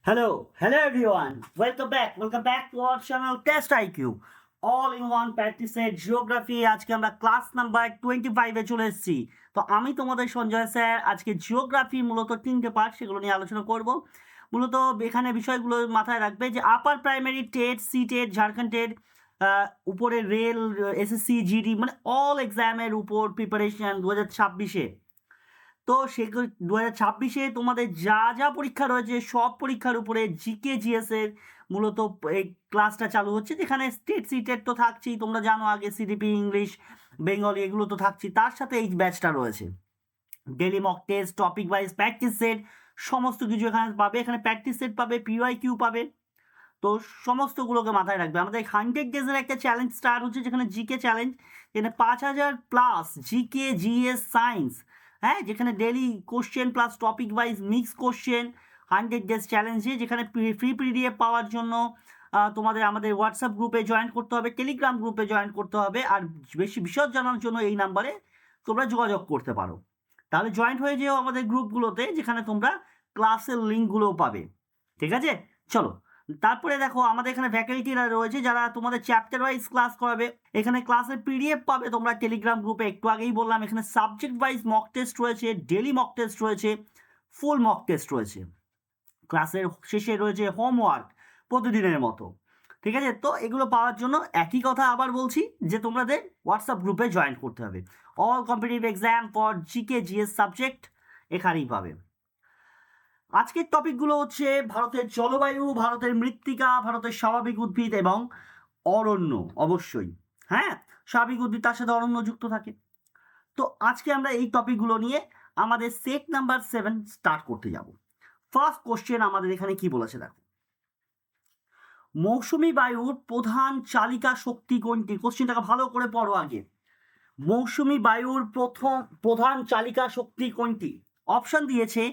Hello everyone. Welcome back to our channel Test IQ. All in one practice set geography. আজকে আমরা class number 25 এ চলে এসেছি। তো আমি তোমাদের সঞ্জয় স্যার আজকে জিওগ্রাফি মূলত তিনটে পার্ট সেগুলো নিয়ে আলোচনা করব। মূলত এখানে বিষয়গুলো মাথায় রাখবে যে upper primary TET, C TET, Jharkhand TET, উপরে রেল, এসএসসি, জিডি, মানে অল এক্সামের উপর প্রিপারেশন 2026-এ। তো সেগুলো 2026-এ তোমাদের যা যা পরীক্ষা রয়েছে সব পরীক্ষার উপরে জিকে জিএস এর মূলত এই ক্লাসটা চালু হচ্ছে, যেখানে স্টেট সিটেট তো থাকছেই, তোমরা জানো, আগে সিডিপি, ইংলিশ, বেঙ্গলি এগুলো তো থাকছেই, তার সাথে এই ব্যাচটা রয়েছে। Daily mock test, topic wise practice set, সমস্ত কিছু এখানে পাবে। এখানে প্র্যাকটিস সেট পাবে, পিওয়াই কিউ পাবে। তো সমস্তগুলোকে মাথায় রাখবে। আমাদের 100 ডেজের একটা চ্যালেঞ্জ স্টার্ট হচ্ছে, যেখানে জিকে চ্যালেঞ্জ, যেখানে 5000+ জিকে জিএস সায়েন্স, হ্যাঁ, যেখানে daily question plus topic wise mix question, 100 days চ্যালেঞ্জে, যেখানে ফ্রি পিডিএফ পাওয়ার জন্য তোমাদের আমাদের হোয়াটসঅ্যাপ গ্রুপে জয়েন করতে হবে, টেলিগ্রাম গ্রুপে জয়েন করতে হবে, আর বেশি বিশদ জানার জন্য এই নাম্বারে তোমরা যোগাযোগ করতে পারো। তাহলে জয়েন্ট হয়ে যেও আমাদের গ্রুপগুলোতে, যেখানে তোমরা ক্লাসের লিঙ্কগুলোও পাবে। ঠিক আছে, চলো। তারপরে দেখো আমাদের এখানে ফ্যাকাল্টিরা রয়েছে যারা তোমাদের চ্যাপ্টার ওয়াইজ ক্লাস করাবে। এখানে ক্লাসের পিডিএফ পাবে তোমরা টেলিগ্রাম গ্রুপে, একটু আগেই বললাম। এখানে সাবজেক্ট ওয়াইজ মক টেস্ট রয়েছে, ডেলি মক টেস্ট রয়েছে, ফুল মক টেস্ট রয়েছে। ক্লাসের শেষে রয়েছে হোমওয়ার্ক প্রতিদিনের মতো। ঠিক আছে, তো এগুলো পাওয়ার জন্য একই কথা আবার বলছি যে তোমাদের হোয়াটসঅ্যাপ গ্রুপে জয়েন করতে হবে। All competitive exam for GK GS subject এখানেই পাবে। আজকের টপিকগুলো হচ্ছে ভারতের জলবায়ু, ভারতের মৃত্তিকা, ভারতের স্বাভাবিক উদ্ভিদ এবং অরণ্য। অবশ্যই, হ্যাঁ, স্বাভাবিক উদ্ভিদ, তার সাথে অরণ্য যুক্ত থাকে। তো আজকে আমরা এই টপিকগুলো নিয়ে আমাদের সেট নাম্বার 7 স্টার্ট করতে যাব। ফার্স্ট কোশ্চেন আমাদের এখানে কি বলেছে দেখো, মৌসুমী বায়ুর প্রধান চালিকা শক্তি কোনটি? কোশ্চেনটাকে ভালো করে পড়ো আগে। মৌসুমী বায়ুর প্রধান চালিকা শক্তি কোনটি? অপশন দিয়েছে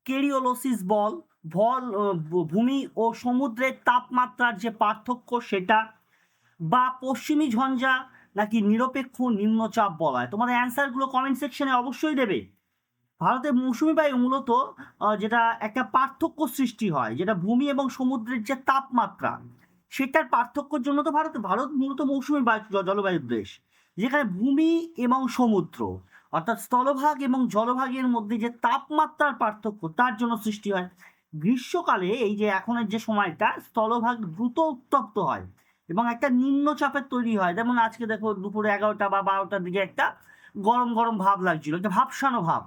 কেরিওলোসিস বল, ভূমি ও সমুদ্রের তাপমাত্রার যে পার্থক্য সেটা, বা পশ্চিমী ঝঞ্ঝা, নাকি নিরপেক্ষ নিম্নচাপ বলয়। তোমাদের অ্যান্সারগুলো কমেন্ট সেকশনে অবশ্যই দেবে। ভারতের মৌসুমী বায়ু মূলত যেটা একটা পার্থক্য সৃষ্টি হয়, যেটা ভূমি এবং সমুদ্রের যে তাপমাত্রা সেটার পার্থক্যের জন্য তো ভারত মূলত মৌসুমী জলবায়ুর দেশ, যেখানে ভূমি এবং সমুদ্র অর্থাৎ স্থলভাগ এবং জলভাগের মধ্যে যে তাপমাত্রার পার্থক্য তার জন্য সৃষ্টি হয়। গ্রীষ্মকালে এই যে এখনের যে সময়টা, স্থলভাগ দ্রুত উত্তপ্ত হয় এবং একটা নিম্নচাপের তৈরি হয়। যেমন আজকে দেখো দুপুরে 11টা বা 12টার দিকে একটা গরম গরম ভাব লাগছিল, একটা ভাবসানো ভাব,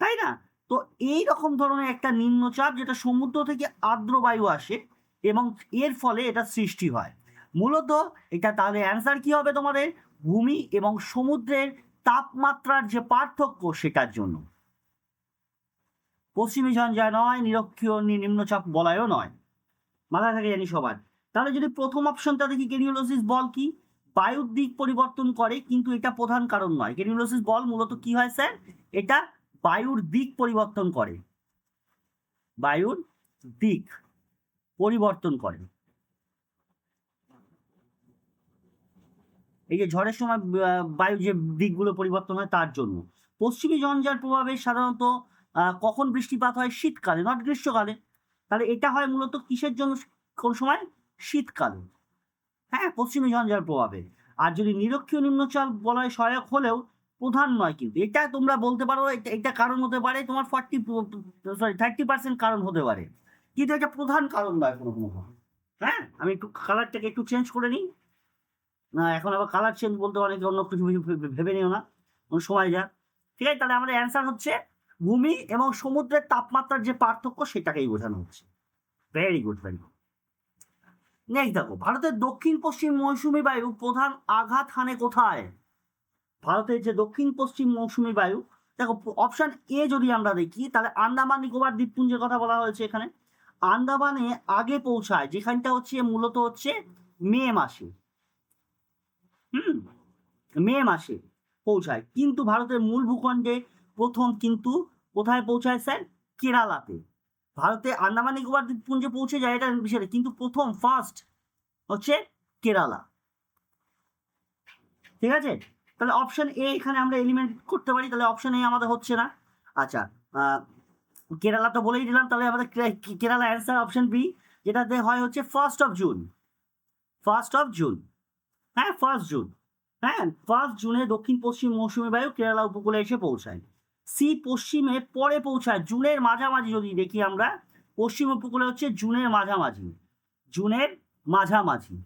তাই না? তো এই রকম ধরনের একটা নিম্নচাপ, যেটা সমুদ্র থেকে আর্দ্র বায়ু আসে এবং এর ফলে এটা সৃষ্টি হয়। মূলত এটা, তাহলে অ্যান্সার কি হবে তোমাদের? ভূমি এবং সমুদ্রের তাপমাত্রার যে পার্থক্য সেটার জন্য। পশ্চিমী ঝঞ্ঝা নয়, নিরক্ষীয় নিম্নচাপ বলয়ও নয়, মাথায় থাকে জানি সবার। তাহলে যদি প্রথম অপশনটা দেখি, কেরিওলোসিস বল কি? বায়ুর দিক পরিবর্তন করে, কিন্তু এটা প্রধান কারণ নয়। কেরিওলোসিস বল মূলত কি হয় স্যার? এটা বায়ুর দিক পরিবর্তন করে, বায়ুর দিক পরিবর্তন করে। এই যে ঝড়ের সময় বায়ুর যে দিকগুলো পরিবর্তন হয় তার জন্য। পশ্চিমী ঝঞ্ঝার প্রভাবে সাধারণত কখন বৃষ্টিপাত হয়? শীতকালে, নট গ্রীষ্মকালে। তাহলে এটা হয় মূলত কিসের জন্য? কোন সময়? শীতকালে, হ্যাঁ, পশ্চিমী ঝঞ্ঝার প্রভাবে। আর যদি নিরক্ষীয় নিম্নচাপ বলয় সহায়ক হলেও প্রধান নয়, কিন্তু এটা তোমরা বলতে পারো এটা কারণ হতে পারে তোমার 30% কারণ হতে পারে, কিন্তু এটা প্রধান কারণ নয় কোনো কোনো। হ্যাঁ, আমি একটু কালারটাকে একটু চেঞ্জ করে নিই না, এখন আবার কালার চেঞ্জ বলতে অনেকে অন্য কিছু ভেবে নিও না, কোনো সময় যা। ঠিক আছে, তাহলে আমাদের অ্যান্সার হচ্ছে ভূমি এবং সমুদ্রের তাপমাত্রার যে পার্থক্য সেটাকেই বোঝানো হচ্ছে। Very good, very good. Next দেখো, ভারতের দক্ষিণ পশ্চিম মৌসুমী বায়ু প্রধান আঘাত হানে কোথায়? ভারতের যে দক্ষিণ পশ্চিম মৌসুমী বায়ু, দেখো অপশন এ যদি আমরা দেখি, তাহলে আন্দামান নিকোবর দ্বীপপুঞ্জের কথা বলা হয়েছে এখানে। আন্দামানে আগে পৌঁছায়, যেখানটা হচ্ছে মূলত হচ্ছে মে মাসে। মে মাসে পৌঁছায়, কিন্তু ভারতের মূল ভূখণ্ডে প্রথম কিন্তু কোথায় পৌঁছায় স্যার? কেরালাতে। ভারতে আন্দামান নিকোবর দ্বীপপুঞ্জে পৌঁছে যায় এটা বিষয়, কিন্তু প্রথম ফার্স্ট হচ্ছে কেরালা। ঠিক আছে, তাহলে অপশন এ এখানে আমরা এলিমেন্ট করতে পারি, তাহলে অপশন এ আমাদের হচ্ছে না। আচ্ছা, কেরালা তো বলেই দিলাম, তাহলে আমাদের কেরালা অ্যান্সার অপশন বি, যেটাতে হয় হচ্ছে 1 জুন। 1 জুন, হ্যাঁ 1 জুন, হ্যাঁ 1 জুনে দক্ষিণ পশ্চিম মৌসুমী বায়ু কেরালা উপকূলে এসে পৌঁছায়। সি পশ্চিমে পরে পৌঁছায় জুনের মাঝামাঝি, যদি দেখি আমরা পশ্চিম উপকূলে হচ্ছে জুনের মাঝামাঝি, জুনের মাঝামাঝি,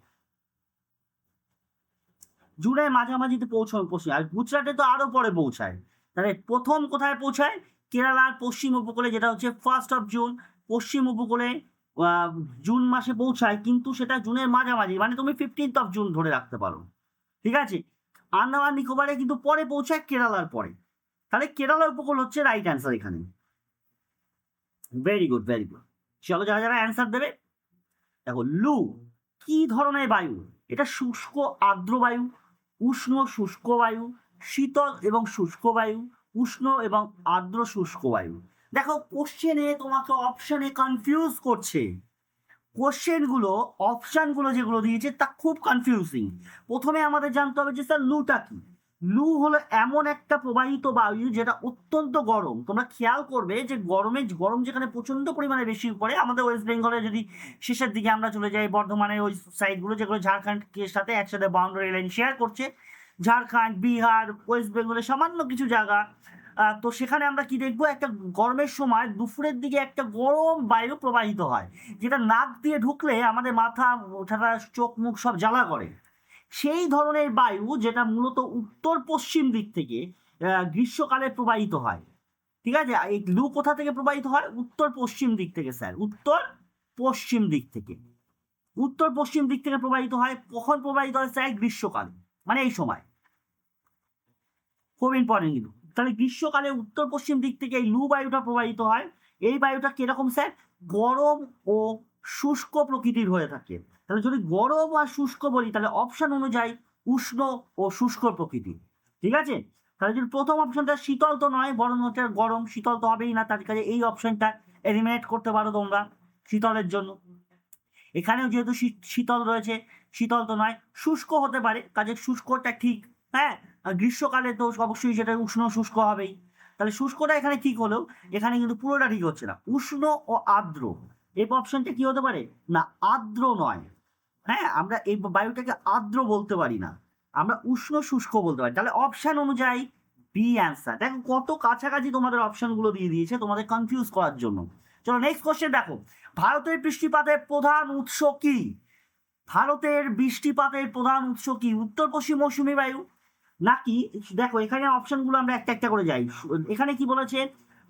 জুনের মাঝামাঝিতে পৌঁছায় পশ্চিম, আর গুজরাটে তো আরো পরে পৌঁছায়। তাহলে প্রথম কোথায় পৌঁছায়? কেরালার পশ্চিম উপকূলে, যেটা হচ্ছে 1 জুন, পশ্চিম উপকূলে জুন মাসে পৌঁছায়, কিন্তু সেটা জুনের মাঝামাঝি, মানে তুমি 15 জুন ধরে রাখতে পারো। ঠিক আছে, আন্দামান নিকোবরে কিন্তু পরে পৌঁছায় কেরালার পরে। তাহলে কেরালা উপকূল হচ্ছে রাইট অ্যান্সার এখানে। Very good, very good. চলো যারা যারা অ্যান্সার দেবে, দেখো লু কি ধরনের বায়ু? এটা শুষ্ক আর্দ্র বায়ু, উষ্ণ শুষ্ক বায়ু, শীতল এবং শুষ্ক বায়ু, উষ্ণ এবং আর্দ্র শুষ্ক বায়ু। দেখো কোশ্চেনে তোমাকে অপশনে কনফিউজ করছে, কোশ্চেনগুলো অপশানগুলো যেগুলো দিয়েছে তা খুব কনফিউজিং। প্রথমে আমাদের জানতে হবে যে স্যার লুটা কি। লু হলো এমন একটা প্রবাহিত বায়ু যেটা অত্যন্ত গরম। তোমরা খেয়াল করবে যে গরম যেখানে প্রচন্ড পরিমাণে বেশি পড়ে, আমাদের ওয়েস্ট বেঙ্গলে যদি শেষের দিকে আমরা চলে যাই, বর্ধমানের ওই সাইডগুলো যেগুলো ঝাড়খণ্ডের সাথে একসাথে বাউন্ডারি লাইন শেয়ার করছে, ঝাড়খণ্ড, বিহার, ওয়েস্ট বেঙ্গলের সামান্য কিছু জায়গা, তো সেখানে আমরা কি দেখবো, একটা গরমের সময় দুপুরের দিকে একটা গরম বায়ু প্রবাহিত হয়, যেটা নাক দিয়ে ঢুকলে আমাদের মাথা, ওঠাটা, চোখ মুখ সব জ্বালা করে। সেই ধরনের বায়ু যেটা মূলত উত্তর পশ্চিম দিক থেকে গ্রীষ্মকালে প্রবাহিত হয়। ঠিক আছে, এই লু কোথা থেকে প্রবাহিত হয়? উত্তর পশ্চিম দিক থেকে স্যার, উত্তর পশ্চিম দিক থেকে, উত্তর পশ্চিম দিক থেকে প্রবাহিত হয়। কখন প্রবাহিত হয় স্যার? গ্রীষ্মকালে, মানে এই সময়। খুব ইম্পর্টেন্ট কিন্তু। তাহলে গ্রীষ্মকালে উত্তর পশ্চিম দিক থেকে এই লু বায়ুটা প্রবাহিত হয়। এই বায়ুটা কিরকম স্যার? গরম ও শুষ্ক প্রকৃতির হয়ে থাকে। তাহলে যদি গরম আর শুষ্ক বলি, তাহলে অপশন অনুযায়ী উষ্ণ ও শুষ্ক প্রকৃতি। ঠিক আছে, তাহলে যদি প্রথম অপশনটা শীতল তো নয়, বরং হচ্ছে গরম, শীতল তো হবেই না, তার কাছে এই অপশনটা এলিমিনেট করতে পারো তোমরা শীতলের জন্য। এখানেও যেহেতু শীতল রয়েছে, শীতল তো নয়, শুষ্ক হতে পারে, কাজে শুষ্কটা ঠিক। হ্যাঁ, আর গ্রীষ্মকালে তো অবশ্যই সেটা উষ্ণ শুষ্ক হবেই। তাহলে শুষ্কটা এখানে ঠিক হলেও এখানে কিন্তু পুরোটা ঠিক হচ্ছে না। উষ্ণ ও আর্দ্র, এই অপশনটা কি হতে পারে? না, আর্দ্র নয়। হ্যাঁ, আমরা এই বায়ুটাকে আর্দ্র বলতে পারি না, আমরা উষ্ণ শুষ্ক বলতে পারি। তাহলে অপশন অনুযায়ী বি অ্যান্সার। দেখো কত কাছাকাছি তোমাদের অপশনগুলো দিয়ে দিয়েছে তোমাদের কনফিউজ করার জন্য। চলো নেক্সট কোশ্চেন দেখো, ভারতের বৃষ্টিপাতের প্রধান উৎস কি? ভারতের বৃষ্টিপাতের প্রধান উৎস কি? উত্তর পশ্চিম মৌসুমী বায়ু নাকি, দেখো এখানে অপশনগুলো আমরা একটা একটা করে যাই। এখানে কি বলেছে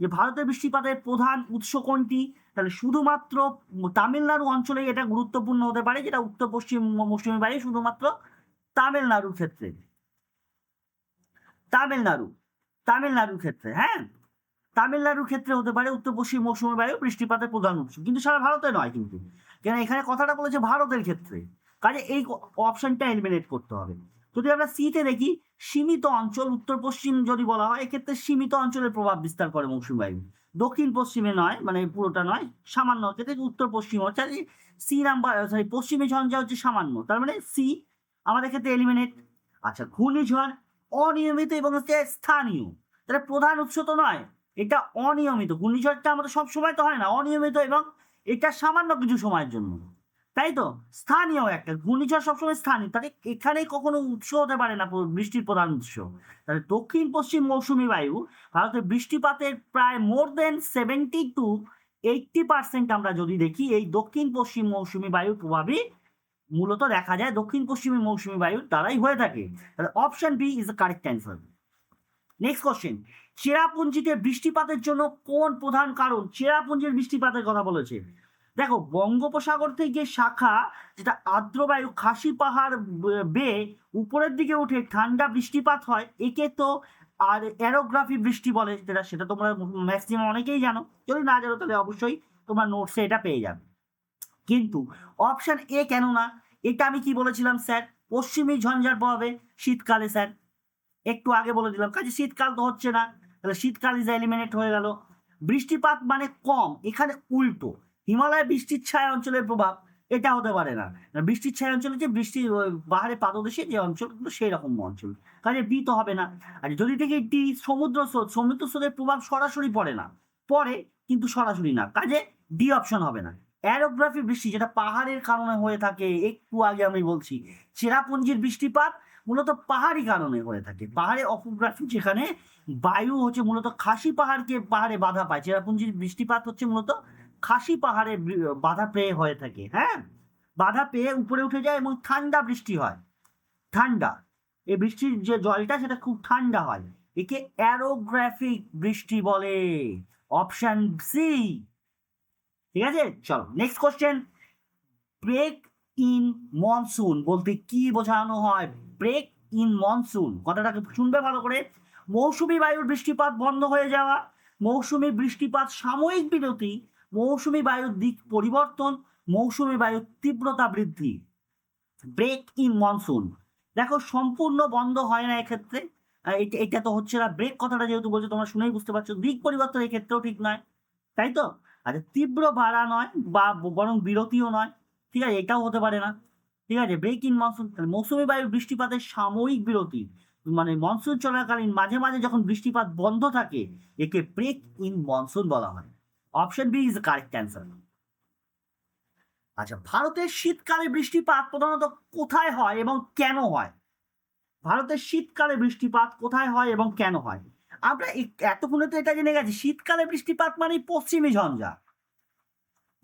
যে ভারতের বৃষ্টিপাতের প্রধান উৎস কোনটি? তাহলে শুধুমাত্র তামিলনাড়ু অঞ্চলে এটা গুরুত্বপূর্ণ হতে পারে, যেটা উত্তর পশ্চিম মৌসুমী বায়ু শুধুমাত্র তামিলনাড়ুর ক্ষেত্রে, তামিলনাড়ু, তামিলনাড়ুর ক্ষেত্রে, হ্যাঁ তামিলনাড়ুর ক্ষেত্রে হতে পারে উত্তর পশ্চিম মৌসুমী বায়ু বৃষ্টিপাতের প্রধান উৎস, কিন্তু সারা ভারতে নয় কিন্তু। কেন এখানে কথাটা বলেছে ভারতের ক্ষেত্রে, কাজে এই অপশনটা এলিমিনেট করতে হবে। যদি আমরা সিতে দেখি, সীমিত অঞ্চল, উত্তর পশ্চিম যদি বলা হয়, এক্ষেত্রে সীমিত অঞ্চলের প্রভাব বিস্তার করে মৌসুমী বায়ু, দক্ষিণ পশ্চিমে নয়, মানে পুরোটা নয়, সামান্য ক্ষেত্রে উত্তর পশ্চিম হচ্ছে সি নাম্বার, সরি পশ্চিমে ঝঞ্ঝা হচ্ছে সামান্য, তার মানে সি আমাদের ক্ষেত্রে এলিমিনেট। আচ্ছা, ঘূর্ণিঝড় অনিয়মিত এবং হচ্ছে স্থানীয়, তাহলে প্রধান উৎস তো নয়, এটা অনিয়মিত। ঘূর্ণিঝড়টা আমাদের সব সময় তো হয় না, অনিয়মিত এবং এটা সামান্য কিছু সময়ের জন্য, তাই তো। স্থানীয় একটা ঘূর্ণিঝড় সবসময় স্থানীয়, তাহলে এখানে কখনো উৎস হতে পারে না বৃষ্টির প্রধান উৎস। তাহলে দক্ষিণ পশ্চিম মৌসুমী বায়ু ভারতের বৃষ্টিপাতের প্রায় মোর দেন 70 to 80% আমরা যদি দেখি এই দক্ষিণ পশ্চিম মৌসুমী বায়ুর প্রভাবই মূলত দেখা যায়, দক্ষিণ পশ্চিমী মৌসুমী বায়ুর দ্বারাই হয়ে থাকে। তাহলে option B is the correct answer. Next question, চেরাপুঞ্জিতে বৃষ্টিপাতের জন্য কোন প্রধান কারণ? চেরাপুঞ্জির বৃষ্টিপাতের কথা বলেছে। দেখো বঙ্গোপসাগর থেকে শাখা, যেটা আর্দ্রবায়ু খাসি পাহাড় বেয়ে উপরের দিকে উঠে ঠান্ডা বৃষ্টিপাত হয়, একে তো আর অ্যারোগ্রাফি বৃষ্টি বলে, যেটা সেটা তোমরা ম্যাক্সিমাম অনেকেই জানো, যদি না জানো তাহলে অবশ্যই তোমার নোটসে এটা পেয়ে যাবে। কিন্তু অপশন এ কেন না? এটা আমি কি বলেছিলাম স্যার? পশ্চিমী ঝঞ্ঝার প্রভাবে শীতকালে স্যার, একটু আগে বলে দিলাম, কাজে শীতকাল তো হচ্ছে না, তাহলে শীতকাল ইজ এলিমিনেট হয়ে গেল। বৃষ্টিপাত মানে কম, এখানে উল্টো, হিমালয় বৃষ্টির ছায়া অঞ্চলের প্রভাব, এটা হতে পারে না। বৃষ্টির ছায়া অঞ্চলে যে বৃষ্টি পাহাড়ে পাদদেশে যে অঞ্চলগুলো সেই রকম অঞ্চল, কাজে বি তো হবে না। আর যদি দেখি ডি, সমুদ্র স্রোত, সমুদ্র স্রোতের প্রভাব সরাসরি পড়ে না, পড়ে কিন্তু সরাসরি না, কাজে ডি অপশন হবে না। অ্যারোগ্রাফি বৃষ্টি যেটা পাহাড়ের কারণে হয়ে থাকে, একটু আগে আমি বলছি চেরাপুঞ্জির বৃষ্টিপাত মূলত পাহাড়ি কারণে হয়ে থাকে। পাহাড়ে অপোগ্রাফি যেখানে বায়ু হচ্ছে মূলত খাসি পাহাড়কে পাহাড়ে বাধা পায়, চেরাপুঞ্জির বৃষ্টিপাত হচ্ছে মূলত খাসি পাহাড়ে বাধা পেয়ে হয়ে থাকে। হ্যাঁ, বাধা পেয়ে উপরে উঠে যায় এবং ঠান্ডা বৃষ্টি হয়, ঠান্ডা। এই বৃষ্টির যে জলটা সেটা খুব ঠান্ডা হয়, একে অ্যারোগ্রাফিক বৃষ্টি বলে। Option C. ঠিক আছে, চলো next question. Break in monsoon বলতে কি বোঝানো হয়? ব্রেক ইন মনসুন কথাটাকে শুনবে ভালো করে। মৌসুমী বায়ুর বৃষ্টিপাত বন্ধ হয়ে যাওয়া, মৌসুমী বৃষ্টিপাত সাময়িক বিরতি, মৌসুমী বায়ুর দিক পরিবর্তন, মৌসুমী বায়ুর তীব্রতা বৃদ্ধি। ব্রেক ইন মনসুন দেখো সম্পূর্ণ বন্ধ হয় না এক্ষেত্রে, এটা তো হচ্ছে না। ব্রেক কথাটা যেহেতু বলছো তোমরা শুনেই বুঝতে পারছো, দিক পরিবর্তন এই ক্ষেত্রেও ঠিক নয়, তাই তো? আচ্ছা, তীব্র বাড়া নয় বা বরং বিরতিও নয়, ঠিক আছে, এটাও হতে পারে না। ঠিক আছে, ব্রেক ইন মনসুন মৌসুমী বায়ুর বৃষ্টিপাতের সাময়িক বিরতি, মানে মনসুন চলাকালীন মাঝে মাঝে যখন বৃষ্টিপাত বন্ধ থাকে একে ব্রেক ইন মনসুন বলা হয়। Option B is correct answer. আচ্ছা, ভারতের শীতকালে বৃষ্টিপাত প্রধানত কোথায় হয় এবং কেন হয়? ভারতের শীতকালে বৃষ্টিপাত কোথায় হয় এবং কেন হয়? আমরা এতক্ষণে তো এটা জেনে গেছি, শীতকালে বৃষ্টিপাত মানে পশ্চিমী ঝঞ্ঝা,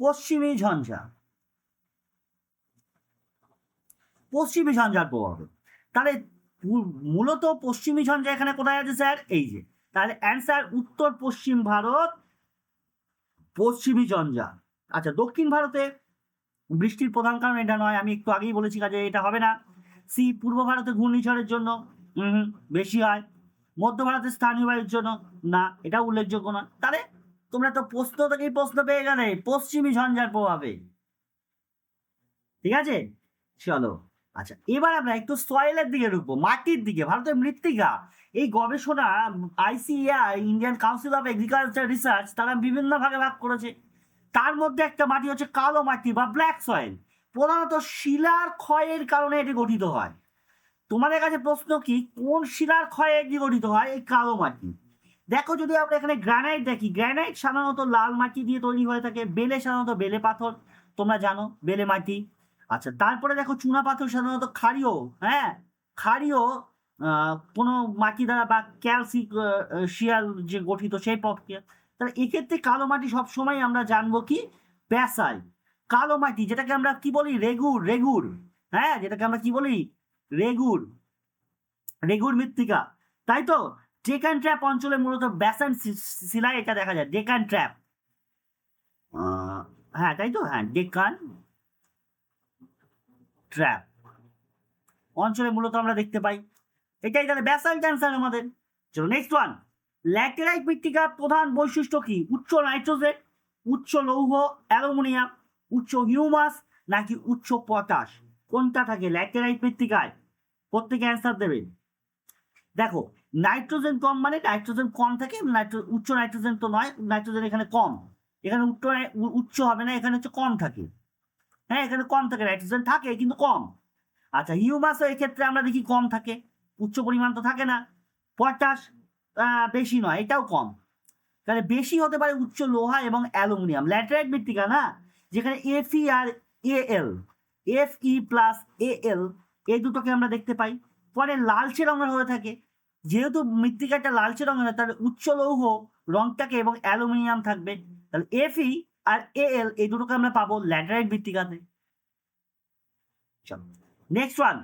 পশ্চিমী ঝঞ্ঝা, পশ্চিমী ঝঞ্ঝার প্রভাবে। তাহলে মূলত পশ্চিমী ঝঞ্ঝা এখানে কোথায় আছে স্যার? এই যে, তাহলে অ্যান্সার উত্তর পশ্চিম ভারত, পশ্চিমী ঝঞ্ঝা। আচ্ছা, দক্ষিণ ভারতে বৃষ্টির প্রধান কারণ এটা নয়, আমি একটু আগেই বলেছি, কাজে এটা হবে না। সি, পূর্ব ভারতে ঘূর্ণিঝড়ের জন্য বেশি হয়। মধ্য ভারতের স্থানীয় বায়ুর জন্য না, এটা উল্লেখযোগ্য না। তাহলে তোমরা তো প্রশ্ন থেকেই প্রশ্ন পেয়ে গেলে পশ্চিমী ঝঞ্ঝার প্রভাবে। ঠিক আছে, চলো। আচ্ছা, এবার আমরা একটু সয়েলের দিকে ঢুকবো, মাটির দিকে। ভারতের মৃত্তিকা এই গবেষণা আইসিএআই, Indian council of agriculture research, তারা বিভিন্ন ভাগে ভাগ করেছে। তার মধ্যে একটা মাটি হচ্ছে কালো মাটি বা ব্ল্যাক সয়েল, প্রধানত শিলার ক্ষয়ের কারণে এটি গঠিত হয়। তোমাদের কাছে প্রশ্ন কি, কোন শিলার ক্ষয়ে এটি গঠিত হয়? এই কালো মাটি। দেখো, যদি আমরা এখানে গ্রানাইট দেখি, গ্রানাইট সাধারণত লাল মাটি দিয়ে তৈরি হয়ে থাকে, বেলে সাধারণত বেলে পাথর, তোমরা জানো বেলে মাটি। আচ্ছা, তারপরে দেখো চুনা পাথর সাধারণত ক্ষারীয়, হ্যাঁ, ক্ষারীয় কোনো মাটি দ্বারা বা ক্যালসিয়াল যে গঠিত সেই প্রক্রিয়া। তাহলে এক্ষেত্রে কালো মাটি সবসময় আমরা জানবো কি ব্যাসাল্ট। কালো মাটি যেটাকে আমরা কি বলি রেগুর, রেগুর, হ্যাঁ, যেটাকে আমরা কি বলি রেগুর, রেগুর মৃত্তিকা, তাই তো? ডেকান ট্র্যাপ অঞ্চলে মূলত ব্যাসাল্ট শিলায় এটা দেখা যায়, ডেকান ট্র্যাপ, হ্যাঁ তাই তো, হ্যাঁ, ডেকান ট্র্যাপ অঞ্চলে মূলত আমরা দেখতে পাই। এটাই তাহলে ব্যাসাল্ট অ্যান্সার আমাদের। চলো নেক্সট ওয়ান। ল্যাটেরাইট মৃত্তিকার প্রধান বৈশিষ্ট্য কি? উচ্চ নাইট্রোজেন, উচ্চ লৌহ অ্যালুমিনিয়াম, উচ্চ হিউমাস নাকি উচ্চ পটাশ? কোনটা থাকে ল্যাটেরাইট মৃত্তিকায়? প্রত্যেকে অ্যান্সার দেবে। দেখো, নাইট্রোজেন কম মানে নাইট্রোজেন কম থাকে, উচ্চ নাইট্রোজেন তো নয়, নাইট্রোজেন এখানে কম, এখানে উচ্চ হবে না, এখানে হচ্ছে কম থাকে। হ্যাঁ, এখানে কম থাকে, নাইট্রোজেন থাকে কিন্তু কম। আচ্ছা, হিউমাসও এক্ষেত্রে আমরা দেখি কম থাকে, উচ্চ পরিমাণ তো থাকে না। পটাশ বেশি নয়, এটাও কম। তাহলে বেশি হতে পারে উচ্চ লোহা এবং অ্যালুমিনিয়াম। ল্যাটেরাইট মৃত্তিকা না, যেখানে এফই আর এএল, এফই প্লাস এএল এই দুটোকে আমরা দেখতে পাই। পরে লালচে রঙের হয়ে থাকে, যেহেতু মৃত্তিকাটা লালচে রঙের হয় তাহলে উচ্চ লৌহ রংটাকে এবং অ্যালুমিনিয়াম থাকবে। তাহলে এফই আর এএল এই দুটোকে আমরা পাবো ল্যাটেরাইট মৃত্তিকাতে। চলো নেক্সট ওয়ান।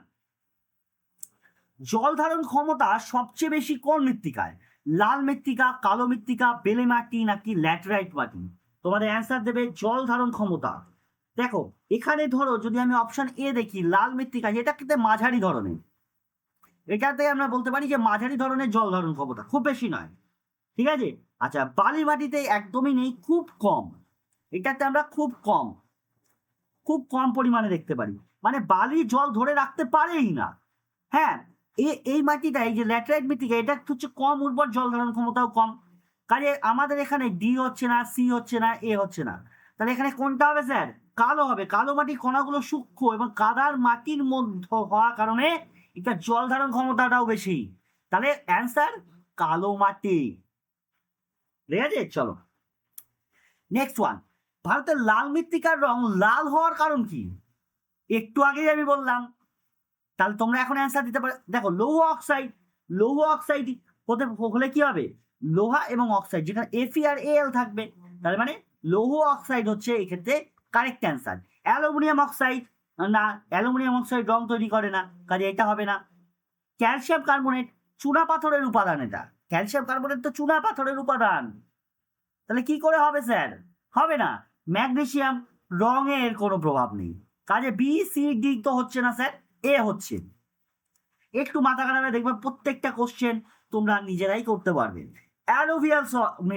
জল ধারণ ক্ষমতা সবচেয়ে বেশি কোন মৃত্তিকায়? লাল মৃত্তিকা, কালো মৃত্তিকা, বেলে মাটি নাকি ল্যাটেরাইট মাটি? তোমাদের অ্যান্সার দেবে জল ধারণ ক্ষমতা। দেখো, এখানে ধরো যদি আমি অপশন এ দেখি, লাল মৃত্তিকা, এটা কিন্তু মাঝারি ধরনের, এটাতে আমরা বলতে পারি যে মাঝারি ধরনের জল ধারণ ক্ষমতা, খুব বেশি নয়। ঠিক আছে। আচ্ছা, বালি মাটিতে একদমই নেই, খুব কম, এটাতে আমরা খুব কম, খুব কম পরিমাণে দেখতে পারি, মানে বালি জল ধরে রাখতে পারেই না। হ্যাঁ, এই মাটিটা, এই যে ল্যাটেরাইট মৃত্তিকা, এটা হচ্ছে কম উর্বর, জল ধারণ ক্ষমতাও কম। কাজে আমাদের এখানে ডি হচ্ছে না, সি হচ্ছে না, এ হচ্ছে না। তাহলে এখানে কোনটা হবে স্যার? কালো হবে। কালো মাটির কণাগুলো সূক্ষ্ম এবং কাদার মাটির মধ্যে হওয়ার কারণে এটা জল ধারণ ক্ষমতাটাও বেশি। তাহলে অ্যান্সার কালো মাটি। ঠিক আছে, চলো নেক্সট ওয়ান, ভারতের লাল মৃত্তিকার রং লাল হওয়ার কারণ কি? একটু আগেই আমি বললাম, তাহলে তোমরা এখন অ্যান্সার দিতে পারো। দেখো লৌহ অক্সাইড হতে হলে কি হবে? লোহা এবং অক্সাইড, যেখানে Fe আর Al থাকবে, তার মানে লৌহ অক্সাইড হচ্ছে এক্ষেত্রে কারেক্ট অ্যান্সার। অ্যালুমিনিয়াম অক্সাইড না, অ্যালুমিনিয়াম অক্সাইড রং তৈরি করে না, কাজে এটা হবে না। ক্যালসিয়াম কার্বনেট চুনা পাথরের উপাদান, এটা ক্যালসিয়াম কার্বনেট তো চুনা পাথরের উপাদান, তাহলে কি করে হবে স্যার? হবে না। ম্যাগনেসিয়াম রঙের কোনো প্রভাব নেই, কাজে বি সি ডি তো হচ্ছে না স্যার, এ হচ্ছে। একটু মাথা খারাপ দেখবে, প্রত্যেকটা কোশ্চেন তোমরা নিজেরাই করতে পারবে। অ্যালোভিয়াল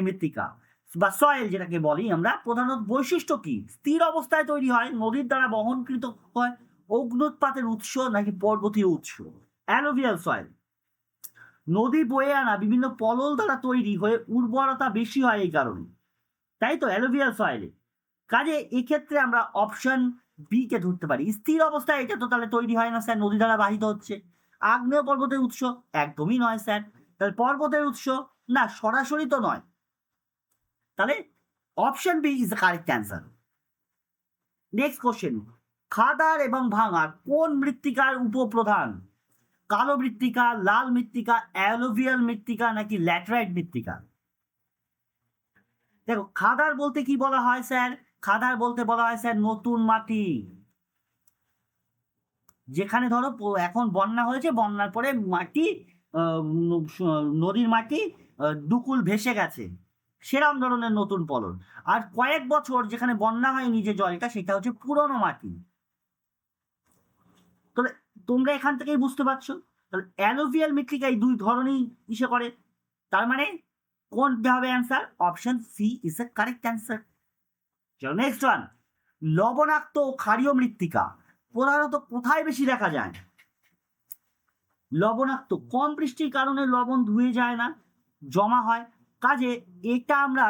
মৃত্তিকা বা সয়েল যেটাকে বলি আমরা, প্রধানত বৈশিষ্ট্য কি? স্থির অবস্থায় তৈরি হয়, নদীর দ্বারা বহনকৃত হয়, অগ্নুৎপাতের উৎস নাকি পর্বতীয় উৎস? অ্যালোভিয়াল সয়েল নদী বয়ে আনা বিভিন্ন পলল দ্বারা তৈরি হয়ে উর্বরতা বেশি হয় এই কারণে, তাই তো অ্যালোভিয়াল সয়েলে। কাজে এক্ষেত্রে আমরা অপশন বি কে ধরতে পারি। স্থির অবস্থায় এটা তো তাহলে তৈরি হয় না স্যার, নদী দ্বারা বাহিত হচ্ছে। আগ্নেয় পর্বতের উৎস একদমই নয় স্যার, তাহলে পর্বতের উৎস না, সরাসরি তো নয়, তাহলে option B is the correct answer. Next question, খাদার এবং ভাঙার কোন মৃত্তিকার উপপ্রধান? কালো মৃত্তিকা, লাল মৃত্তিকা, অ্যালোভিয়াল মৃত্তিকা নাকি ল্যাটেরাইট মৃত্তিকা? দেখো খাদার বলতে কি বলা হয় স্যার? খাদার বলতে বলা হয় স্যার নতুন মাটি, যেখানে ধরো এখন বন্যা হয়েছে, বন্যার পরে মাটি নদীর মাটি দুকুল ভেসে গেছে, সেরকম ধরনের নতুন পলল। আর কয়েক বছর যেখানে বন্যা হয়নি যে জলটা, সেটা হচ্ছে পুরনো মাটি। তাহলে তোমরা এখান থেকেই বুঝতে পারছো, তাহলে অ্যালোভিয়াল মৃত্তিকা এই দুই ধরনেরই ইসে করে, তার মানে কোনটা হবে answer? Option C is a correct answer. চলো নেক্সট ওয়ান, লবণাক্ত ও ক্ষারীয় মৃত্তিকা প্রধানত কোথায় বেশি দেখা যায়? লবণাক্ত, কম বৃষ্টির কারণে লবণ ধুয়ে যায় না, জমা হয়, কাজে এটা আমরা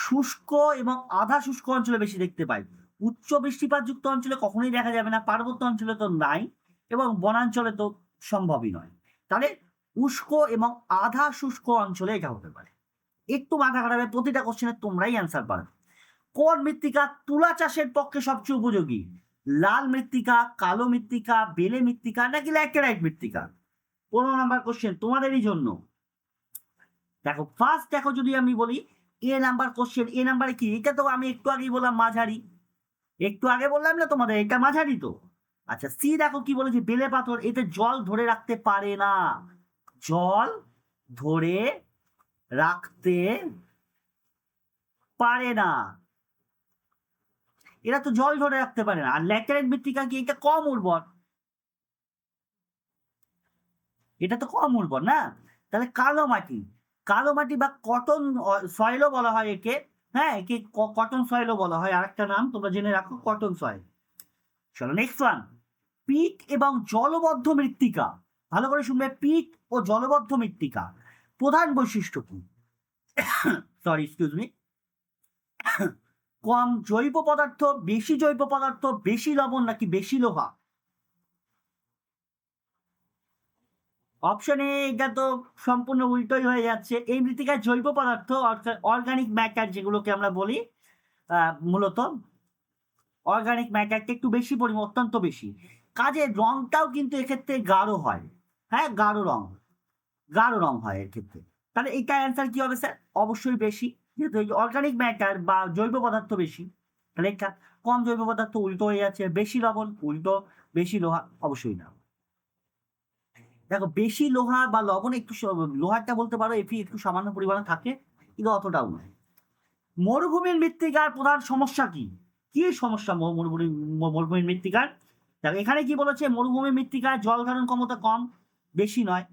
শুষ্ক এবং আধা শুষ্ক অঞ্চলে বেশি দেখতে পাই। উচ্চ বৃষ্টিপাতযুক্ত অঞ্চলে কখনোই দেখা যাবে না, পার্বত্য অঞ্চলে তো নাই, এবং বনাঞ্চলে তো সম্ভবই নয়। তাহলে উষ্ণ এবং আধা শুষ্ক অঞ্চলে এটা হতে পারে। একটু মাথা খারাপে প্রতিটা কোশ্চেনে তোমরাই অ্যান্সার পারবে। কোন মৃত্তিকা তুলা চাষের পক্ষে সবচেয়ে উপযোগী? লাল মৃত্তিকা, কালো মৃত্তিকা, বেলে মৃত্তিকা নাকি ল্যাটেরাইট মৃত্তিকা? 15 নাম্বার কোশ্চেন তোমাদেরই জন্য। দেখো ফার্স্ট দেখো, যদি আমি বলি এ নাম্বার কোশ্চেন, এ নাম্বারে কি? এটা তো আমি একটু আগেই বললাম মাঝারি, একটু আগে বললাম না তোমাদের এটা মাঝারি তো। আচ্ছা সি দেখো কি বলেছে, বেলে পাথর এতে জল ধরে রাখতে পারে না, জল ধরে রাখতে পারে না, এরা তো জল ধরে রাখতে পারে না। আর ল্যাটেরাইট মৃত্তিকা কি? এটা কম উর্বর, এটা তো কম উর্বর না। তাহলে কালো মাটি, কালো মাটি বা কটন সয়েলও বলা হয় একে, হ্যাঁ একে কটন সয়েলও বলা হয়, আরেকটা নাম তোমরা জেনে রাখো, কটন সয়েল। চলো নেক্সট ওয়ান, পিট এবং জলবদ্ধ মৃত্তিকা, ভালো করে শুনবে, পিট ও জলবদ্ধ মৃত্তিকা প্রধান বৈশিষ্ট্য কি? সরি এক্সকিউজ মি, কম জৈব পদার্থ, বেশি জৈব পদার্থ, বেশি লবণ নাকি বেশি লোহা? অপশনে এটা তো সম্পূর্ণ উল্টোই হয়ে যাচ্ছে। এই মৃত্তিকায় জৈব পদার্থ অর্গানিক ম্যাটার যেগুলোকে আমরা বলি, মূলত অর্গানিক ম্যাটারটা একটু বেশি পরিমাণ, অত্যন্ত বেশি, কাজে রংটাও কিন্তু এক্ষেত্রে গাঢ় হয়, হ্যাঁ গাঢ় রং হয় এর ক্ষেত্রে। তাহলে এইটা অ্যান্সার কি হবে স্যার? অবশ্যই বেশি, যেহেতু অর্গানিক ম্যাটার বা জৈব পদার্থ বেশি, তাহলে এটা কম জৈব পদার্থ উল্টো হয়ে যাচ্ছে, বেশি লবণ উল্টো, বেশি লোহা অবশ্যই না। দেখো বেশি লোহা বা লবণ একটু, লোহাটা বলতে পারো এফি একটু সামান্য পরিমাণে থাকে, কিন্তু অতটাও নয়। মরুভূমির মৃত্তিকার প্রধান সমস্যা কি? কি সমস্যা মরুভূমির মৃত্তিকার? দেখো এখানে কি বলেছে, মরুভূমির মৃত্তিকার জল ধারণ ক্ষমতা কম, বেশি নয়,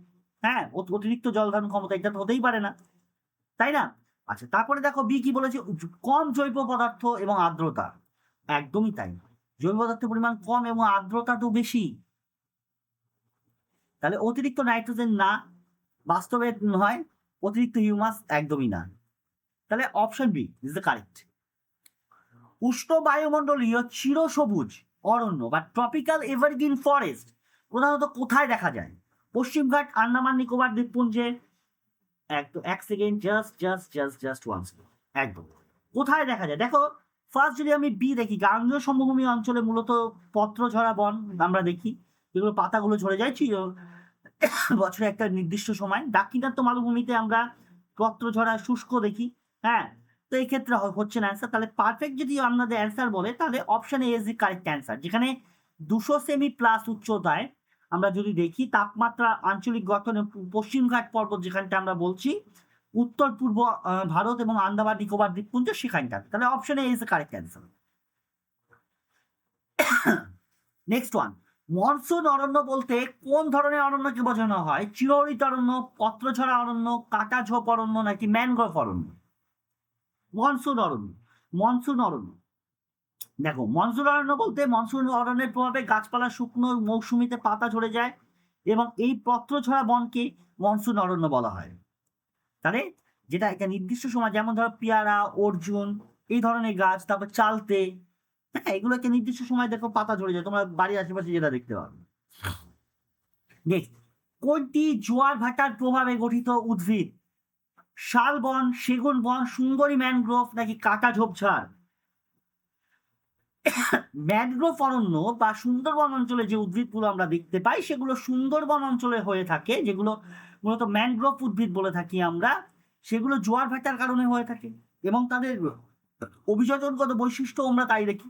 হ্যাঁ অতিরিক্ত জল ধারণ ক্ষমতা, এটা তো হতেই পারে না, তাই না? আচ্ছা তারপরে দেখো বি কি বলেছে, কম জৈব পদার্থ এবং আর্দ্রতা, একদমই তাই, জৈব পদার্থের পরিমাণ কম এবং আর্দ্রতা তো বেশি, তাহলে অতিরিক্ত নাইট্রোজেন না, বাস্তবে নয়, অতিরিক্ত হিউমাস একদমই না, তাহলে option B is the correct. উষ্ণ বায়ুমণ্ডলীয় চিরসবুজ অরণ্য বা ট্রপিক্যাল এভারগ্রিন ফরেস্ট প্রধানত কোথায় দেখা যায়? পশ্চিমঘাট, আন্দামান নিকোবর দ্বীপপুঞ্জে? একদম, এক সেকেন্ড, জাস্ট ওয়ান সেকেন্ড, একদম কোথায় দেখা যায় দেখো, ফার্স্ট যদি আমি বি দেখি, গাঙ্গেয় সমভূমি অঞ্চলে মূলত পত্রঝরা বন আমরা দেখি, যেগুলো পাতাগুলো ঝরে যায় বছরে একটা নির্দিষ্ট সময়। দাক্ষিণাত্য মালভূমিতে আমরা পত্রঝরা শুষ্ক দেখি। হ্যাঁ, তো এই ক্ষেত্রে হচ্ছে না অ্যান্সার। তাহলে পারফেক্ট যদি আমাদের অ্যান্সার বলে, তাহলে option A is the correct answer. যেখানে 200 সেমি প্লাস উচ্চতায় আমরা যদি দেখি, তাপমাত্রা আঞ্চলিক গঠনে পশ্চিমঘাট পর্বত যেখানটা আমরা বলছি, উত্তর পূর্ব ভারত এবং আন্দামান নিকোবর দ্বীপপুঞ্জ সেখানটা। তাহলে option A is the correct answer. Next one, monsoon অরণ্য বলতে কোন ধরনের অরণ্যকে বোঝানো হয়? চিরহরিত অরণ্য, পত্রঝরা অরণ্য, কাঁটাঝোপ অরণ্য, নাকি ম্যানগ্রোভ অরণ্য? মনসুন অরণ্য, মনসুন অরণ্য। দেখো, মনসুন অরণ্য বলতে মনসুন অরণ্যের প্রভাবে গাছপালা শুকনো মৌসুমিতে পাতা ঝরে যায়, এবং এই পত্রঝরা বনকে মনসুন অরণ্য বলা হয়। তাহলে যেটা একটা নির্দিষ্ট সময়, যেমন ধরো পেয়ারা, অর্জুন, এই ধরনের গাছ, তারপর চালতে, হ্যাঁ, এগুলো একটা নির্দিষ্ট সময় দেখো পাতা ঝরে যায়, তোমরা বাড়ির আশেপাশে যেটা দেখতে পাবে। নেক্সট, কোনটি জোয়ার ভাটার প্রভাবে গঠিত উদ্ভিদ? শাল বন, সেগুন বন, সুন্দরী ম্যানগ্রোভ, নাকি কাটা ঝোপঝাড়? ম্যানগ্রোভ অরণ্য বা সুন্দরবন অঞ্চলে যে উদ্ভিদগুলো আমরা দেখতে পাই, সেগুলো সুন্দরবন অঞ্চলে হয়ে থাকে, যেগুলো মূলত ম্যানগ্রোভ উদ্ভিদ বলে থাকি আমরা। সেগুলো জোয়ার ভাটার কারণে হয়ে থাকে, এবং তাদের অভিযোজনগত বৈশিষ্ট্য আমরা তাই দেখি,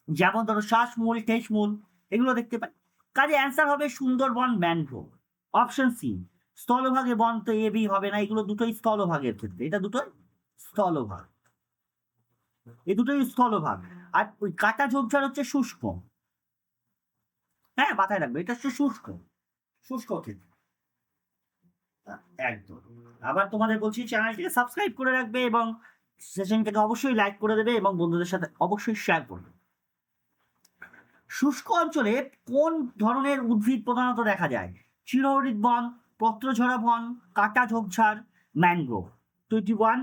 যেমন ধরো শ্বাসমূল, ঠেসমূল, এগুলো দেখতে পাই। কাজে অ্যান্সার হবে সুন্দরবন ম্যানগ্রোভ। অপশন সি, স্থলভাগে বন, তো এ বি হবে না, এগুলো দুটোই স্থলভাগের ক্ষেত্রে, এটা দুটোই স্থলভাগ, এই দুটোই স্থলভাগ। আর ওই কাটা ঝোপঝাড় হচ্ছে শুষ্ক। হ্যাঁ, মাথায় রাখবে, এটা হচ্ছে শুষ্ক, শুষ্ক ক্ষেত্র। একদম। আবার তোমাদের বলছি, চ্যানেলটিকে সাবস্ক্রাইব করে রাখবে, এবং সেশনটাকে অবশ্যই লাইক করে দেবে, এবং বন্ধুদের সাথে অবশ্যই শেয়ার করবে। শুষ্ক অঞ্চলে কোন ধরনের উদ্ভিদ প্রধানত দেখা যায়? চিরহরিৎ বন, পত্রঝরা বন, কাটা ঝোপঝাড়, ম্যানগ্রোভ। 21,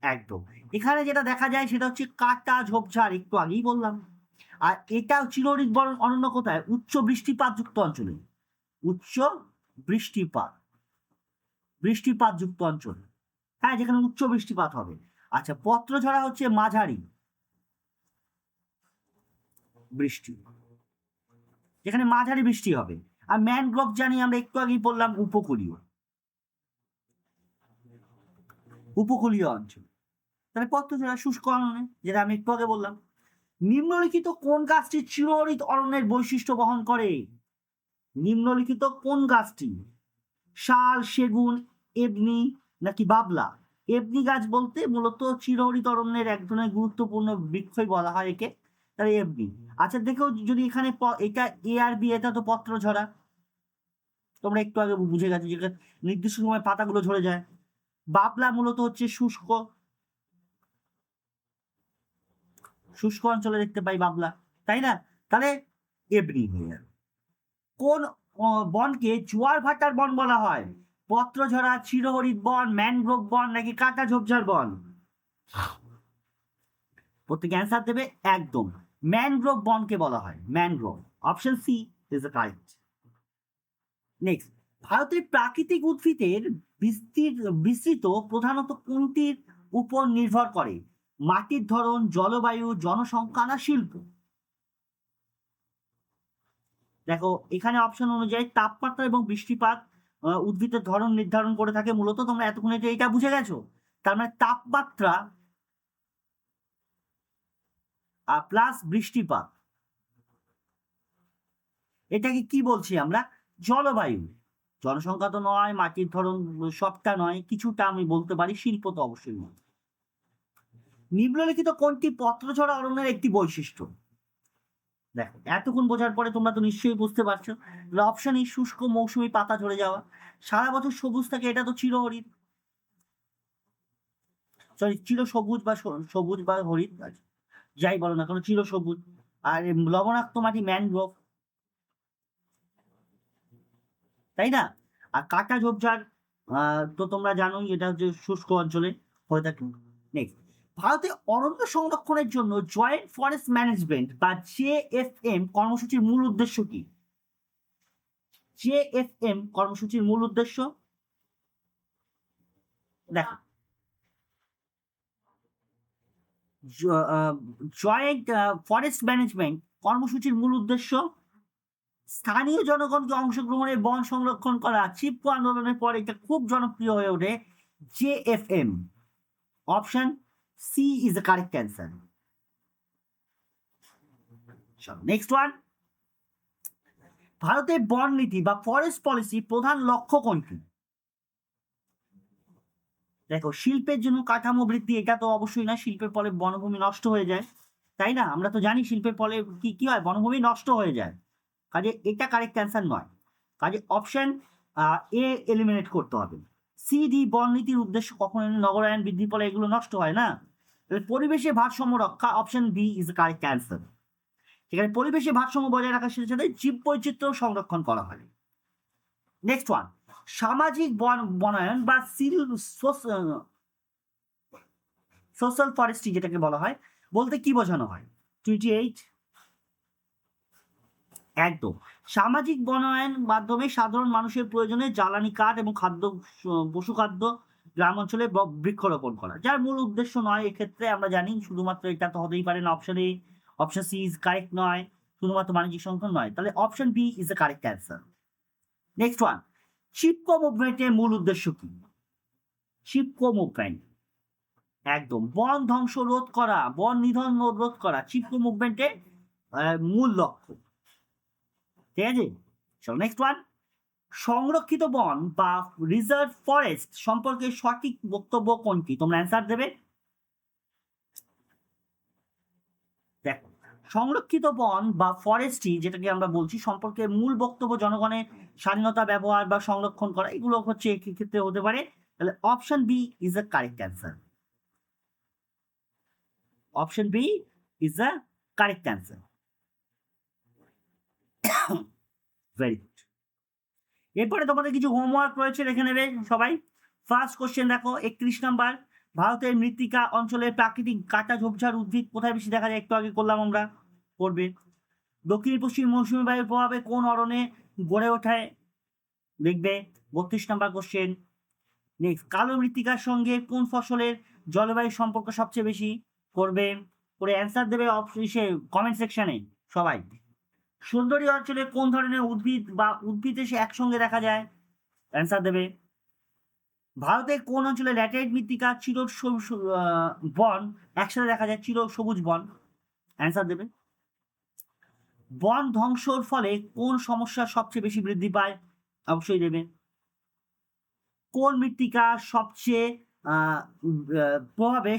একদম। এখানে যেটা দেখা যায় সেটা হচ্ছে কাটা ঝোপঝাড়, একটু আগেই বললাম। আর এটা চিরহরিৎ বন অরণ্য কোথায়? উচ্চ বৃষ্টিপাতযুক্ত অঞ্চলে, উচ্চ বৃষ্টিপাত, বৃষ্টিপাতযুক্ত অঞ্চল, হ্যাঁ, যেখানে উচ্চ বৃষ্টিপাত হবে। আচ্ছা, পত্রঝরা হচ্ছে মাঝারি বৃষ্টি, যেখানে মাঝারি বৃষ্টি হবে। আর ম্যানগ্রোভ জানি আমরা, একটু আগেই বললাম, উপকূলীয়, উপকূলীয় অঞ্চল। তাহলে পত্রঝরা শুষ্ক অরণ্যে, যেটা আমি একটু আগে বললাম। নিম্নলিখিত কোন গাছটি চিরহরিৎ অরণ্যের বৈশিষ্ট্য বহন করে? নিম্নলিখিত কোন গাছটি? শাল, সেগুন, এবনি, নাকি বাবলা? এবনি গাছ বলতে মূলত চিরহরিৎ অরণ্যের এক ধরনের গুরুত্বপূর্ণ বৃক্ষই বলা হয় একে, তাহলে এবনি। আচ্ছা দেখো, যদি এখানে এটা এ আর বি, এটা তো পত্রঝরা, তোমরা একটু আগে বুঝে গেছো, যেটা নির্দিষ্ট সময় পাতাগুলো ঝরে যায়। বাবলা মূলত হচ্ছে শুষ্ক, শুষ্ক অঞ্চলে দেখতে পাই বাবলা, তাই না? তাহলে এবনি হয়ে গেল। কোন বনকে জোয়ার ভাটার বন বলা হয়? পত্রঝরা, চিরহরিৎ বন, ম্যানগ্রোভ বন, নাকি কাটা ঝোপঝাড় বন? প্রত্যেকে অ্যান্সার দেবে। একদম, ম্যানগ্রোভ বনকে বলা হয় mangrove. Option C is the correct. Next, ভারতের প্রাকৃতিক উদ্ভিদের বিস্তৃত প্রধানত কোনটির উপর নির্ভর করে? মাটির ধরন, জলবায়ু, জনসংখ্যা, না শিল্প? দেখো, এখানে অপশন অনুযায়ী তাপমাত্রা এবং বৃষ্টিপাত উদ্ভিদের ধরন নির্ধারণ করে থাকে মূলত। তোমরা এতক্ষণে যে এটা বুঝে গেছো, তার মানে তাপমাত্রা প্লাস বৃষ্টিপাত, এটাকে কি বলছি আমরা? জলবায়ু। জনসংখ্যা তো নয়, মাটির ধরন সবটা নয়, কিছুটা আমি বলতে পারি, শিল্প তো অবশ্যই নয়। নিম্নলিখিত কোনটি পত্রঝরা অরণ্যের একটি বৈশিষ্ট্য? দেখো, এতক্ষণ বোঝার পরে তোমরা তো নিশ্চয়ই বুঝতে পারছো। অপশন ই, শুষ্ক মৌসুমী পাতা ঝরে যাওয়া। সারা বছর সবুজ থাকে, এটা তো চিরহরিৎ, সরি চির সবুজ বা সবুজ বা হরিৎ, যাই বলো না কেন, চির সবুজ। আর লবণাক্ত মাটি ম্যানগ্রোভ, তাই না? আর কাটা ঝোপঝাড় তো তোমরা জানোই, এটা হচ্ছে শুষ্ক অঞ্চলে হয়ে থাকে। নেক্সট, ভারতে অরণ্য সংরক্ষণের জন্য জয়েন্ট ফরেস্ট ম্যানেজমেন্ট বা জেএফএম কর্মসূচির মূল উদ্দেশ্য কি? জেএফএম কর্মসূচির মূল উদ্দেশ্য, দেখো, জয়েন্ট ফরেস্ট ম্যানেজমেন্ট কর্মসূচির মূল উদ্দেশ্য স্থানীয় জনগণকে অংশগ্রহণে বন সংরক্ষণ করা। চিপকো আন্দোলনের পর এটা খুব জনপ্রিয় হয়ে ওঠে JFM। Option C is the correct answer. Next one, ভারতের বন নীতি বা ফরেস্ট পলিসি প্রধান লক্ষ্য কোনটি? দেখো, শিল্পের জন্য কাঠামো বৃদ্ধি, এটা তো অবশ্যই না, শিল্পের ফলে বনভূমি নষ্ট হয়ে যায়, তাই না? আমরা তো জানি শিল্পের ফলে কি কি হয়, বনভূমি নষ্ট হয়ে যায়, কাজে এটা কারেক্ট অ্যান্সার নয়। কাজে অপশন এ এলিমিনেট করতে হবে। সি ডি, বন নীতির উদ্দেশ্য কখনো নগরায়ন বৃদ্ধির ফলে এগুলো নষ্ট হয় না। পরিবেশের ভারসাম্য রক্ষা, option B is the correct answer. এখানে পরিবেশের ভারসাম্য বজায় রাখার সাথে সাথে জীব বৈচিত্র্য সংরক্ষণ করা হয়। নেক্সট ওয়ান, সামাজিক বনায়ন বা সোশ্যাল ফরেস্ট্রি যেটাকে বলা হয় বলতে কি বোঝানো হয়? 28। একদম, সামাজিক বনায়ন মাধ্যমে সাধারণ মানুষের প্রয়োজনে জ্বালানি কাঠ এবং খাদ্য, পশুখাদ্য গ্রাম অঞ্চলে বৃক্ষরোপণ করা, যার মূল উদ্দেশ্য নয় এক্ষেত্রে আমরা জানি, শুধুমাত্র এটা তো হতেই পারে না option A. Option C is correct নয়, শুধুমাত্র বাণিজ্যিক সংরক্ষণ নয়, তাহলে option B is the correct answer. Next one, Chipko মুভমেন্টের মূল উদ্দেশ্য কি? চিপকো মুভমেন্ট একদম বন ধ্বংস রোধ করা, বন নিধন রোধ করা চিপকো মুভমেন্টের মূল লক্ষ্য। ঠিক আছে, চলো নেক্সট ওয়ান, সংরক্ষিত বন বা রিজার্ভ ফরেস্ট সম্পর্কে সঠিক বক্তব্য কোনটি? তোমরা অ্যান্সার দেবে। দেখো, সংরক্ষিত বন বা ফরেস্ট্রি যেটাকে আমরা বলছি সম্পর্কে মূল বক্তব্য জনগণের স্বাধীনতা ব্যবহার বা সংরক্ষণ করা, এগুলো হচ্ছে ক্ষেত্রে হতে পারে, তাহলে option B is the correct answer. Option B is the correct answer. Very good. এরপরে তোমাদের কিছু হোমওয়ার্ক রয়েছে, দেখে নেবে সবাই। ফার্স্ট কোশ্চেন দেখো, 31 নাম্বার, ভারতের মৃত্তিকা অঞ্চলে প্রাকৃতিক কাঁটা ঝোপঝাড় উদ্ভিদ কোথায় বেশি দেখা যায়? একটু আগে করলাম আমরা, করবে। দক্ষিণ পশ্চিম মৌসুমী বায়ুর প্রভাবে কোন অরণ্যে গড়ে ওঠায়? দেখবে 32 নাম্বার কোশ্চেন। নেক্সট, কালো মৃত্তিকার সঙ্গে কোন ফসলের জলবায়ুর সম্পর্ক সবচেয়ে বেশি? করবে, করে অ্যান্সার দেবে কমেন্ট সেকশনে সবাই। সুন্দরী অঞ্চলে কোন ধরনের উদ্ভিদ বা উদ্ভিদ এসে একসঙ্গে দেখা যায়? অ্যান্সার দেবে। ভারতের কোন অঞ্চলে ল্যাটেরাইট মৃত্তিকা চির বন একসাথে দেখা যায়, চির সবুজ বন? অ্যান্সার দেবে। বন ধ্বংসর ফলে কোন সমস্যা সবচেয়ে বেশি বৃদ্ধি পায়? অবশ্যই দেবে। কোন মৃত্তিকা সবচেয়ে প্রভাবে,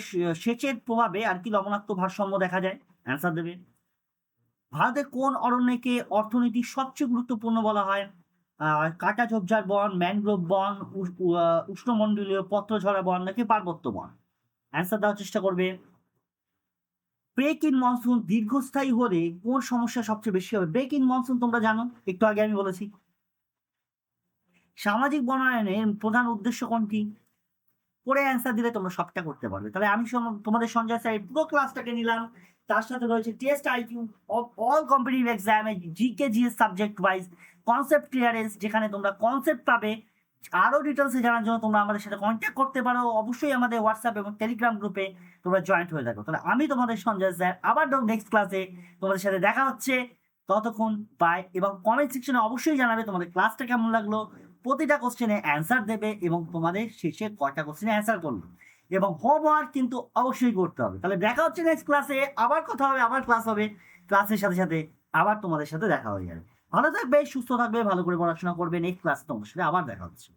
সেচের প্রভাবে আর কি লবণাক্ত ভারসাম্য দেখা যায়? অ্যান্সার দেবে। ভারতের কোন অরণ্যকে অর্থনীতির সবচেয়ে গুরুত্বপূর্ণ বলা হয়? কাটা ঝোপঝাড় বন, ম্যানগ্রোভ বন, উষ্ণমণ্ডলীয় পত্রঝরা বন নাকি পার্বত্য বন? অ্যান্সার দেওয়ার চেষ্টা করবে। ব্রেক ইন মনসুন দীর্ঘস্থায়ী হলে কোন সমস্যা সবচেয়ে বেশি হবে? ব্রেক ইন মনসুন তোমরা জানো, একটু আগে আমি বলেছি। সামাজিক বনায়নের প্রধান উদ্দেশ্য কোনটি? পরে অ্যান্সার দিলে তোমরা সবটা করতে পারবে। তাহলে আমি তোমাদের সঞ্জয় স্যার পুরো ক্লাসটাকে নিলাম, তার সাথে রয়েছে test IQ of all competitive exam, GK GS subject wise, concept clearance যেখানে তোমরা কনসেপ্ট পাবে। আরও ডিটেলসে জানার জন্য তোমরা আমাদের সাথে কন্ট্যাক্ট করতে পারো, অবশ্যই আমাদের হোয়াটসঅ্যাপ এবং টেলিগ্রাম গ্রুপে তোমরা জয়েন্ট হয়ে থাকো। তাহলে আমি তোমাদের সঞ্জয় স্যার আবার নেক্সট ক্লাসে তোমাদের সাথে দেখা হচ্ছে, ততক্ষণ বাই। এবং কমেন্ট সেকশনে অবশ্যই জানাবে তোমাদের ক্লাসটা কেমন লাগলো, প্রতিটা কোশ্চেনে অ্যান্সার দেবে এবং তোমাদের শেষে কয়টা কোশ্চেনে অ্যান্সার করবে, এবং হোমওয়ার্ক কিন্তু অবশ্যই করতে হবে। তাহলে দেখা হচ্ছে নেক্সট ক্লাসে, আবার কথা হবে, আবার ক্লাস হবে, ক্লাসের সাথে সাথে আবার তোমাদের সাথে দেখা হয়ে যাবে। ভালো থাকবে, সুস্থ থাকবে, ভালো করে পড়াশোনা করবে। নেক্সট ক্লাসে তোমাদের সাথে আবার দেখা হচ্ছে।